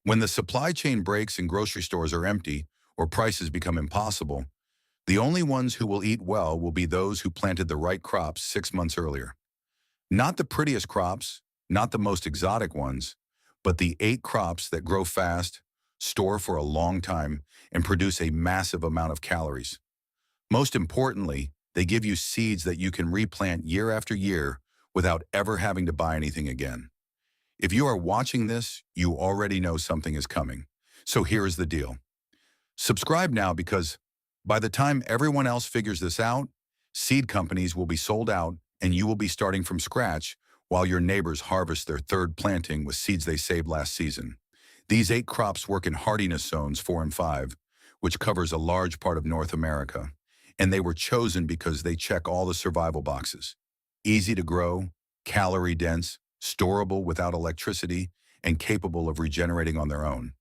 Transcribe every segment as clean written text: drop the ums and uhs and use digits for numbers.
When the supply chain breaks and grocery stores are empty or prices become impossible, the only ones who will eat well will be those who planted the right crops 6 months earlier. Not the prettiest crops, not the most exotic ones, but the 8 crops that grow fast, store for a long time, and produce a massive amount of calories. Most importantly, they give you seeds that you can replant year after year without ever having to buy anything again. If you are watching this, you already know something is coming. So here is the deal. Subscribe now because by the time everyone else figures this out, seed companies will be sold out and you will be starting from scratch while your neighbors harvest their third planting with seeds they saved last season. These 8 crops work in hardiness zones 4 and 5, which covers a large part of North America, and they were chosen because they check all the survival boxes. Easy to grow, calorie dense, storable without electricity, and capable of regenerating on their own.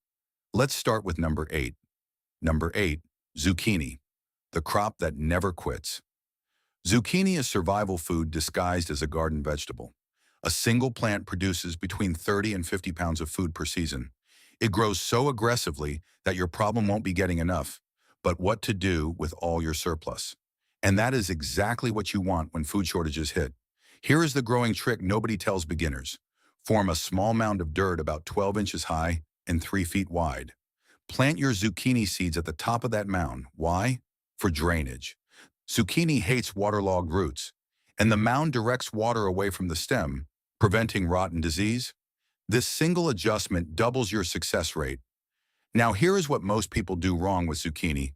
Let's start with number 8. Number 8, zucchini, the crop that never quits. Zucchini is survival food disguised as a garden vegetable. A single plant produces between 30 and 50 pounds of food per season. It grows so aggressively that your problem won't be getting enough, but what to do with all your surplus. And that is exactly what you want when food shortages hit. Here is the growing trick nobody tells beginners. Form a small mound of dirt about 12 inches high and 3 feet wide. Plant your zucchini seeds at the top of that mound. Why? For drainage. Zucchini hates waterlogged roots, and the mound directs water away from the stem, preventing rot and disease. This single adjustment doubles your success rate. Now here is what most people do wrong with zucchini.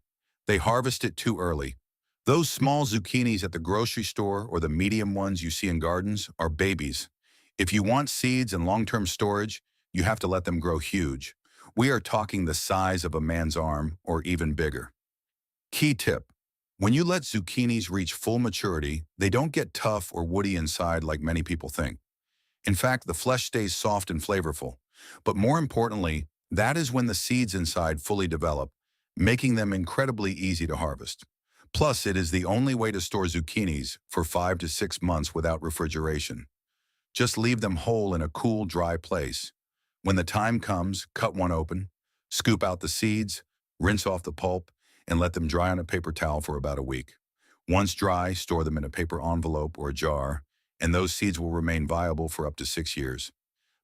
They harvest it too early. Those small zucchinis at the grocery store or the medium ones you see in gardens are babies. If you want seeds and long-term storage, you have to let them grow huge. We are talking the size of a man's arm or even bigger. Key tip: when you let zucchinis reach full maturity, they don't get tough or woody inside like many people think. In fact, the flesh stays soft and flavorful. But more importantly, that is when the seeds inside fully develop, making them incredibly easy to harvest. Plus, it is the only way to store zucchinis for 5 to 6 months without refrigeration. Just leave them whole in a cool, dry place. When the time comes, cut one open, scoop out the seeds, rinse off the pulp, and let them dry on a paper towel for about a week. Once dry, store them in a paper envelope or a jar, and those seeds will remain viable for up to 6 years.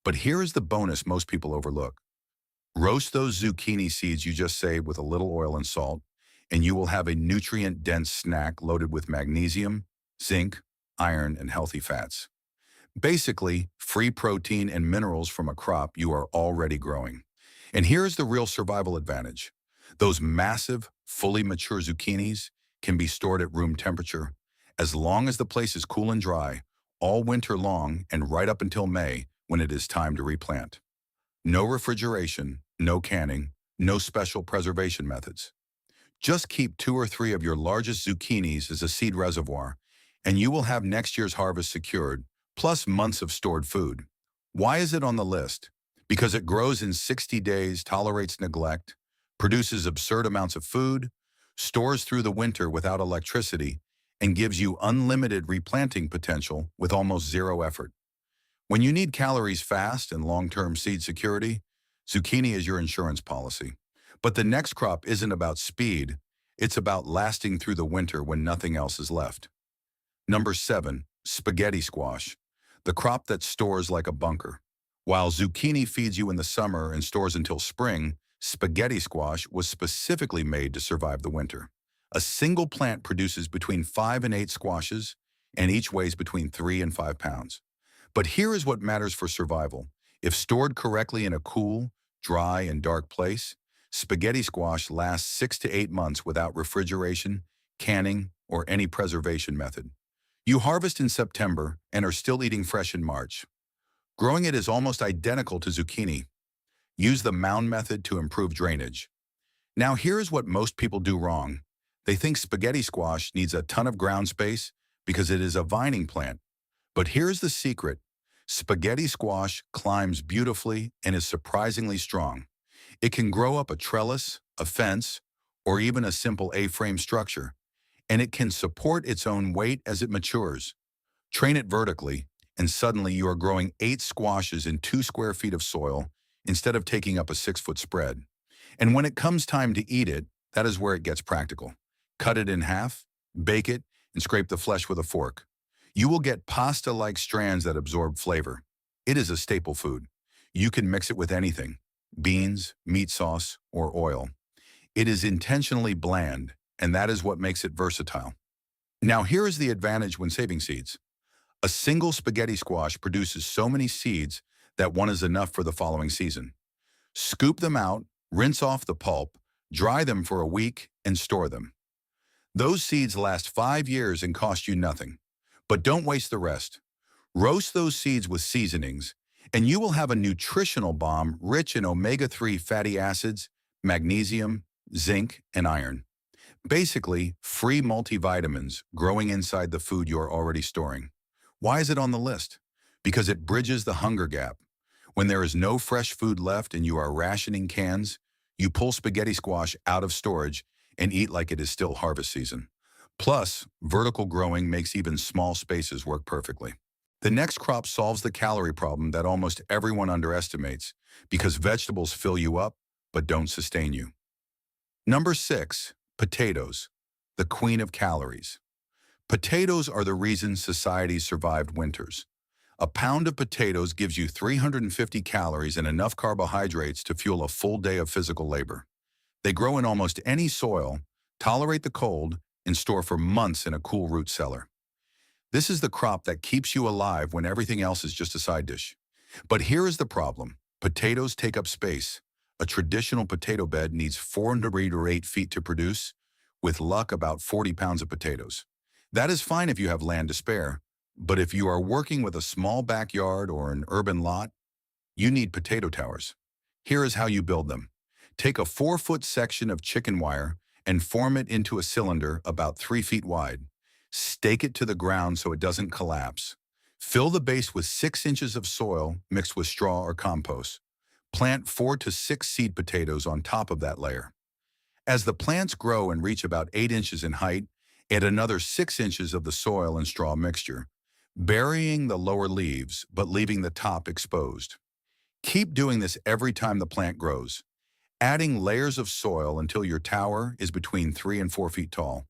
But here is the bonus most people overlook. Roast those zucchini seeds you just saved with a little oil and salt, and you will have a nutrient-dense snack loaded with magnesium, zinc, iron, and healthy fats. Basically, free protein and minerals from a crop you are already growing. And here is the real survival advantage. Those massive, fully mature zucchinis can be stored at room temperature as long as the place is cool and dry, all winter long and right up until May when it is time to replant. No refrigeration, no canning, no special preservation methods. Just keep 2 or 3 of your largest zucchinis as a seed reservoir, and you will have next year's harvest secured, plus months of stored food. Why is it on the list? Because it grows in 60 days, tolerates neglect, produces absurd amounts of food, stores through the winter without electricity, and gives you unlimited replanting potential with almost zero effort. When you need calories fast and long-term seed security, zucchini is your insurance policy. But the next crop isn't about speed, it's about lasting through the winter when nothing else is left. Number 7, spaghetti squash, the crop that stores like a bunker. While zucchini feeds you in the summer and stores until spring, spaghetti squash was specifically made to survive the winter. A single plant produces between 5 and 8 squashes, and each weighs between 3 and 5 pounds. But here is what matters for survival. If stored correctly in a cool, dry, and dark place, spaghetti squash lasts 6 to 8 months without refrigeration, canning, or any preservation method. You harvest in September and are still eating fresh in March. Growing it is almost identical to zucchini. Use the mound method to improve drainage. Now here is what most people do wrong. They think spaghetti squash needs a ton of ground space because it is a vining plant. But here's the secret. Spaghetti squash climbs beautifully and is surprisingly strong. It can grow up a trellis, a fence, or even a simple A-frame structure, and it can support its own weight as it matures. Train it vertically, and suddenly you are growing 8 squashes in 2 square feet of soil instead of taking up a 6-foot spread. And when it comes time to eat it, that is where it gets practical. Cut it in half, bake it, and scrape the flesh with a fork. You will get pasta-like strands that absorb flavor. It is a staple food. You can mix it with anything: beans, meat sauce, or oil. It is intentionally bland, and that is what makes it versatile. Now here is the advantage when saving seeds. A single spaghetti squash produces so many seeds that one is enough for the following season. Scoop them out, rinse off the pulp, dry them for a week, and store them. Those seeds last 5 years and cost you nothing. But don't waste the rest. Roast those seeds with seasonings, and you will have a nutritional bomb rich in omega-3 fatty acids, magnesium, zinc, and iron. Basically, free multivitamins growing inside the food you're already storing. Why is it on the list? Because it bridges the hunger gap. When there is no fresh food left and you are rationing cans, you pull spaghetti squash out of storage and eat like it is still harvest season. Plus, vertical growing makes even small spaces work perfectly. The next crop solves the calorie problem that almost everyone underestimates, because vegetables fill you up but don't sustain you. Number 6, potatoes, the queen of calories. Potatoes are the reason society survived winters. A pound of potatoes gives you 350 calories and enough carbohydrates to fuel a full day of physical labor. They grow in almost any soil, tolerate the cold, and store for months in a cool root cellar. This is the crop that keeps you alive when everything else is just a side dish. But here is the problem. Potatoes take up space. A traditional potato bed needs 4 to 8 feet to produce, with luck about 40 pounds of potatoes. That is fine if you have land to spare, but if you are working with a small backyard or an urban lot, you need potato towers. Here is how you build them. Take a 4-foot section of chicken wire and form it into a cylinder about 3 feet wide. Stake it to the ground so it doesn't collapse. Fill the base with 6 inches of soil mixed with straw or compost. Plant 4 to 6 seed potatoes on top of that layer. As the plants grow and reach about 8 inches in height, add another 6 inches of the soil and straw mixture, burying the lower leaves but leaving the top exposed. Keep doing this every time the plant grows, adding layers of soil until your tower is between 3 and 4 feet tall.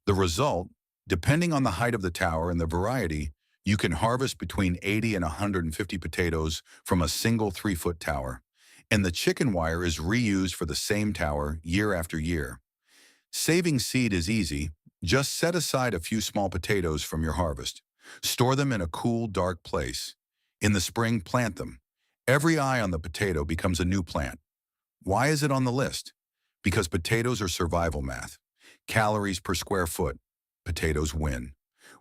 The result, depending on the height of the tower and the variety, you can harvest between 80 and 150 potatoes from a single 3-foot tower, and the chicken wire is reused for the same tower year after year. Saving seed is easy. Just set aside a few small potatoes from your harvest. Store them in a cool, dark place. In the spring, plant them. Every eye on the potato becomes a new plant. Why is it on the list? Because potatoes are survival math. Calories per square foot. Potatoes win.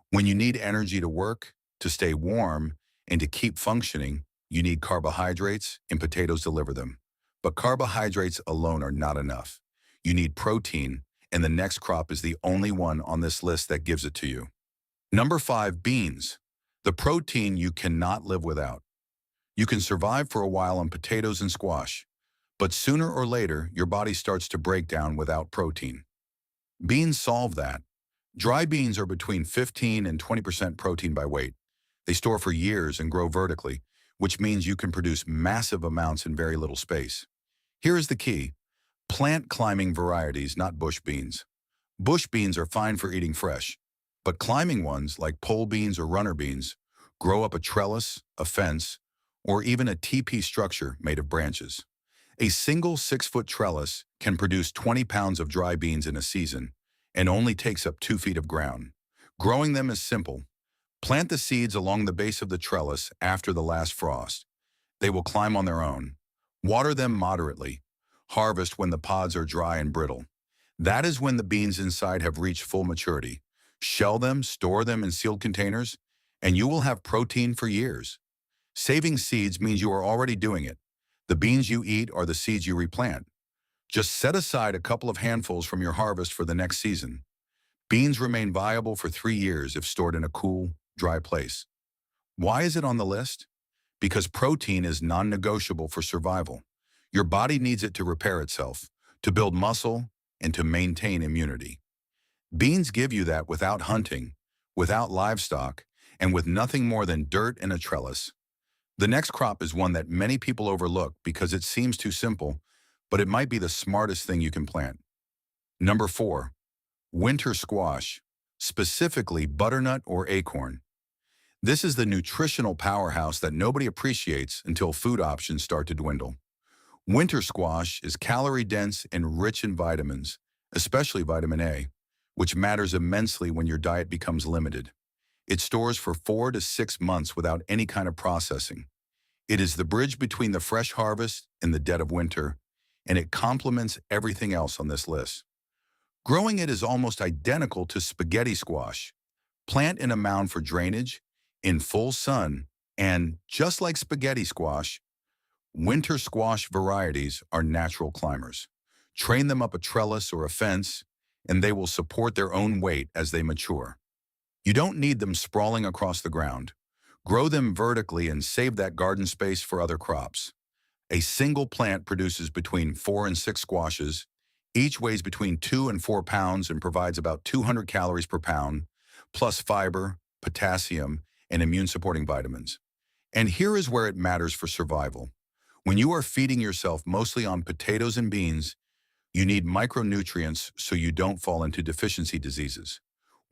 When you need energy to work, to stay warm, and to keep functioning, you need carbohydrates, and potatoes deliver them. But carbohydrates alone are not enough. You need protein, and the next crop is the only one on this list that gives it to you. Number 5, beans. The protein you cannot live without. You can survive for a while on potatoes and squash, but sooner or later, your body starts to break down without protein. Beans solve that. Dry beans are between 15 and 20% protein by weight. They store for years and grow vertically, which means you can produce massive amounts in very little space. Here is the key. Plant climbing varieties, not bush beans. Bush beans are fine for eating fresh, but climbing ones, like pole beans or runner beans, grow up a trellis, a fence, or even a teepee structure made of branches. A single 6-foot trellis can produce 20 pounds of dry beans in a season and only takes up 2 feet of ground. Growing them is simple. Plant the seeds along the base of the trellis after the last frost. They will climb on their own. Water them moderately. Harvest when the pods are dry and brittle. That is when the beans inside have reached full maturity. Shell them, store them in sealed containers, and you will have protein for years. Saving seeds means you are already doing it. The beans you eat are the seeds you replant. Just set aside a couple of handfuls from your harvest for the next season. Beans remain viable for 3 years if stored in a cool, dry place. Why is it on the list? Because protein is non-negotiable for survival. Your body needs it to repair itself, to build muscle, and to maintain immunity. Beans give you that without hunting, without livestock, and with nothing more than dirt and a trellis. The next crop is one that many people overlook because it seems too simple, but it might be the smartest thing you can plant. Number 4. Winter squash, specifically butternut or acorn. This is the nutritional powerhouse that nobody appreciates until food options start to dwindle. Winter squash is calorie-dense and rich in vitamins, especially vitamin A, which matters immensely when your diet becomes limited. It stores for 4 to 6 months without any kind of processing. It is the bridge between the fresh harvest and the dead of winter, and it complements everything else on this list. Growing it is almost identical to spaghetti squash. Plant in a mound for drainage, in full sun, and just like spaghetti squash, winter squash varieties are natural climbers. Train them up a trellis or a fence, and they will support their own weight as they mature. You don't need them sprawling across the ground. Grow them vertically and save that garden space for other crops. A single plant produces between 4 and 6 squashes. Each weighs between 2 and 4 pounds and provides about 200 calories per pound, plus fiber, potassium, and immune-supporting vitamins. And here is where it matters for survival. When you are feeding yourself mostly on potatoes and beans, you need micronutrients so you don't fall into deficiency diseases.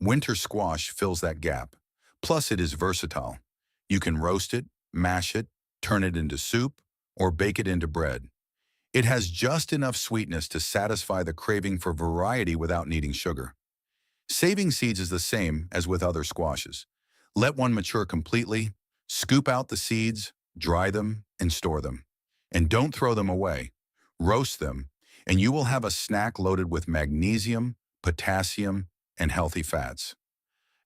Winter squash fills that gap. Plus, it is versatile. You can roast it, mash it, turn it into soup, or bake it into bread. It has just enough sweetness to satisfy the craving for variety without needing sugar. Saving seeds is the same as with other squashes. Let one mature completely, scoop out the seeds, dry them, and store them. And don't throw them away. Roast them, and you will have a snack loaded with magnesium, potassium, and healthy fats.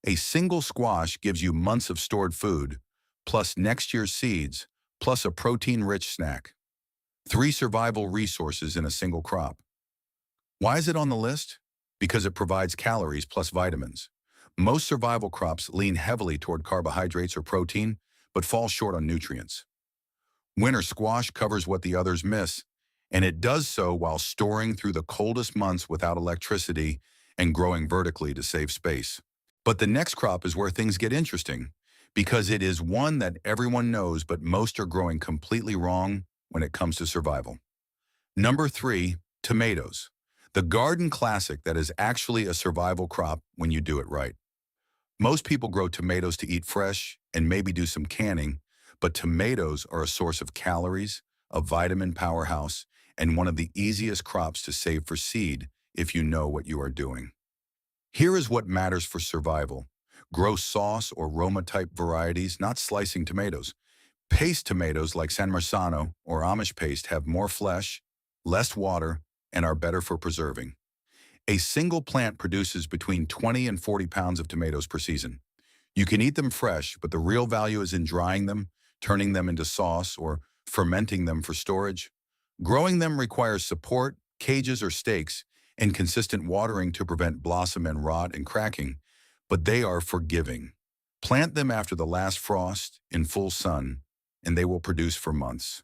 A single squash gives you months of stored food, plus next year's seeds, plus a protein-rich snack. 3 survival resources in a single crop. Why is it on the list? Because it provides calories plus vitamins. Most survival crops lean heavily toward carbohydrates or protein, but fall short on nutrients. Winter squash covers what the others miss, and it does so while storing through the coldest months without electricity and growing vertically to save space. But the next crop is where things get interesting, because it is one that everyone knows, but most are growing completely wrong when it comes to survival. Number 3, tomatoes. The garden classic that is actually a survival crop when you do it right. Most people grow tomatoes to eat fresh and maybe do some canning, but tomatoes are a source of calories, a vitamin powerhouse, and one of the easiest crops to save for seed if you know what you are doing. Here is what matters for survival. Grow sauce or Roma-type varieties, not slicing tomatoes. Paste tomatoes like San Marzano or Amish paste have more flesh, less water, and are better for preserving. A single plant produces between 20 and 40 pounds of tomatoes per season. You can eat them fresh, but the real value is in drying them, turning them into sauce, or fermenting them for storage. Growing them requires support, cages or stakes, and consistent watering to prevent blossom and rot and cracking, but they are forgiving. Plant them after the last frost in full sun, and they will produce for months.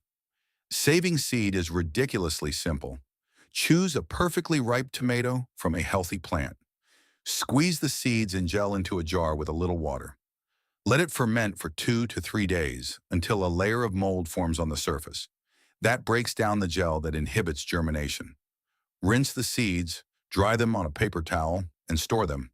Saving seed is ridiculously simple. Choose a perfectly ripe tomato from a healthy plant. Squeeze the seeds and gel into a jar with a little water. Let it ferment for 2 to 3 days until a layer of mold forms on the surface. That breaks down the gel that inhibits germination. Rinse the seeds, dry them on a paper towel, and store them.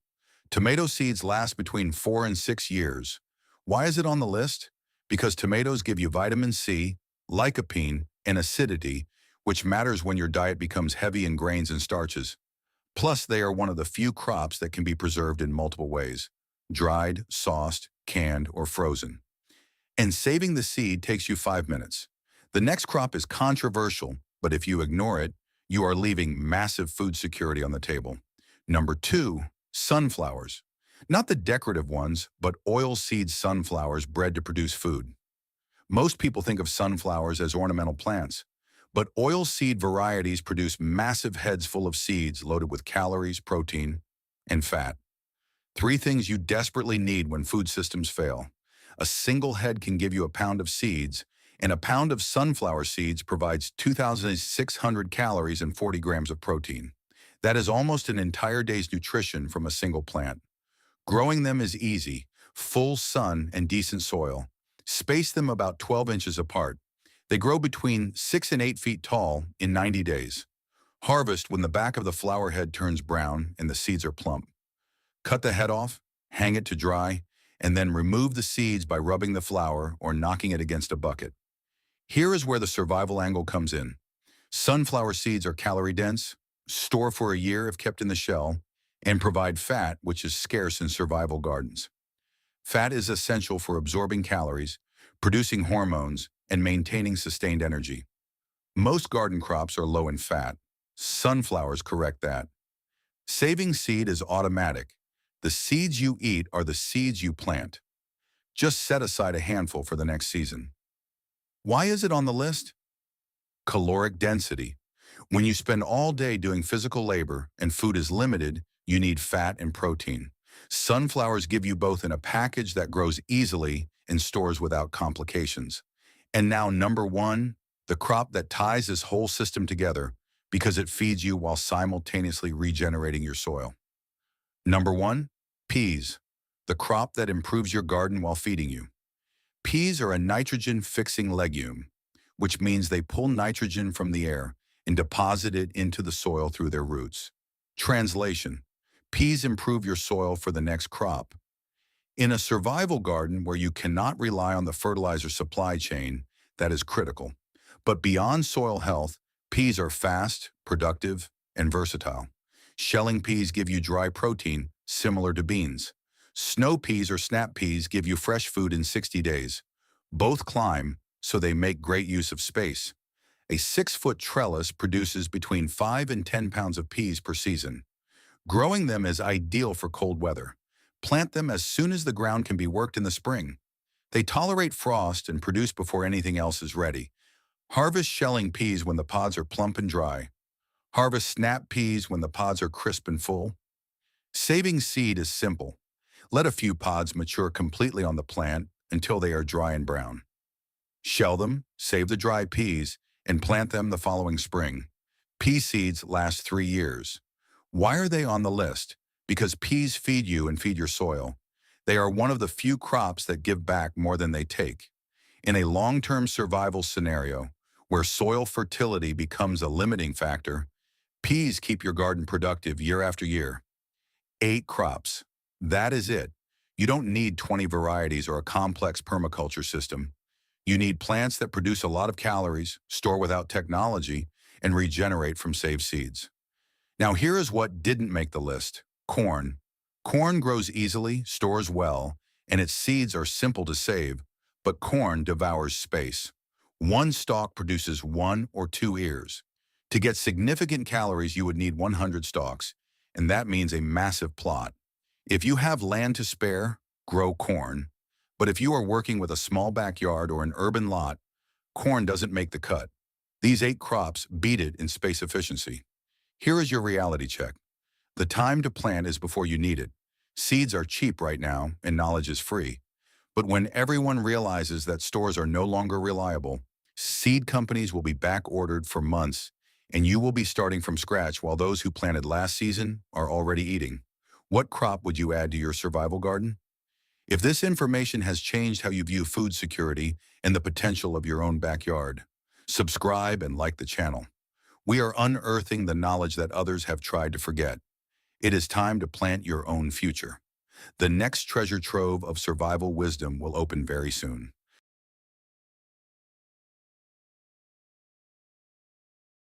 Tomato seeds last between 4 and 6 years. Why is it on the list? Because tomatoes give you vitamin C, lycopene, and acidity, which matters when your diet becomes heavy in grains and starches. Plus, they are one of the few crops that can be preserved in multiple ways: dried, sauced, canned, or frozen. And saving the seed takes you 5 minutes. The next crop is controversial, but if you ignore it, you are leaving massive food security on the table. Number 2, sunflowers. Not the decorative ones, but oil-seed sunflowers bred to produce food. Most people think of sunflowers as ornamental plants, but oil-seed varieties produce massive heads full of seeds loaded with calories, protein, and fat. 3 things you desperately need when food systems fail. A single head can give you a pound of seeds, and a pound of sunflower seeds provides 2,600 calories and 40 grams of protein. That is almost an entire day's nutrition from a single plant. Growing them is easy: full sun and decent soil. Space them about 12 inches apart. They grow between 6 and 8 feet tall in 90 days. Harvest when the back of the flower head turns brown and the seeds are plump. Cut the head off, hang it to dry, and then remove the seeds by rubbing the flower or knocking it against a bucket. Here is where the survival angle comes in. Sunflower seeds are calorie-dense, store for a year if kept in the shell, and provide fat, which is scarce in survival gardens. Fat is essential for absorbing calories, producing hormones, and maintaining sustained energy. Most garden crops are low in fat. Sunflowers correct that. Saving seed is automatic. The seeds you eat are the seeds you plant. Just set aside a handful for the next season. Why is it on the list? Caloric density. When you spend all day doing physical labor and food is limited, you need fat and protein. Sunflowers give you both in a package that grows easily and stores without complications. And now number one, the crop that ties this whole system together because it feeds you while simultaneously regenerating your soil. Number one, peas, the crop that improves your garden while feeding you. Peas are a nitrogen-fixing legume, which means they pull nitrogen from the air and deposit it into the soil through their roots. Translation: peas improve your soil for the next crop. In a survival garden where you cannot rely on the fertilizer supply chain, that is critical. But beyond soil health, peas are fast, productive, and versatile. Shelling peas give you dry protein, similar to beans. Snow peas or snap peas give you fresh food in 60 days. Both climb, so they make great use of space. A 6-foot trellis produces between 5 and 10 pounds of peas per season. Growing them is ideal for cold weather. Plant them as soon as the ground can be worked in the spring. They tolerate frost and produce before anything else is ready. Harvest shelling peas when the pods are plump and dry. Harvest snap peas when the pods are crisp and full. Saving seed is simple. Let a few pods mature completely on the plant until they are dry and brown. Shell them, save the dry peas, and plant them the following spring. Pea seeds last 3 years. Why are they on the list? Because peas feed you and feed your soil. They are one of the few crops that give back more than they take. In a long-term survival scenario, where soil fertility becomes a limiting factor, peas keep your garden productive year after year. 8 crops. That is it. You don't need 20 varieties or a complex permaculture system. You need plants that produce a lot of calories, store without technology, and regenerate from saved seeds. Now here is what didn't make the list. Corn. Corn grows easily, stores well, and its seeds are simple to save, but corn devours space. One stalk produces 1 or 2 ears. To get significant calories, you would need 100 stalks, and that means a massive plot. If you have land to spare, grow corn. But if you are working with a small backyard or an urban lot, corn doesn't make the cut. These 8 crops beat it in space efficiency. Here is your reality check. The time to plant is before you need it. Seeds are cheap right now, and knowledge is free. But when everyone realizes that stores are no longer reliable, seed companies will be back-ordered for months, and you will be starting from scratch while those who planted last season are already eating. What crop would you add to your survival garden? If this information has changed how you view food security and the potential of your own backyard, subscribe and like the channel. We are unearthing the knowledge that others have tried to forget. It is time to plant your own future. The next treasure trove of survival wisdom will open very soon.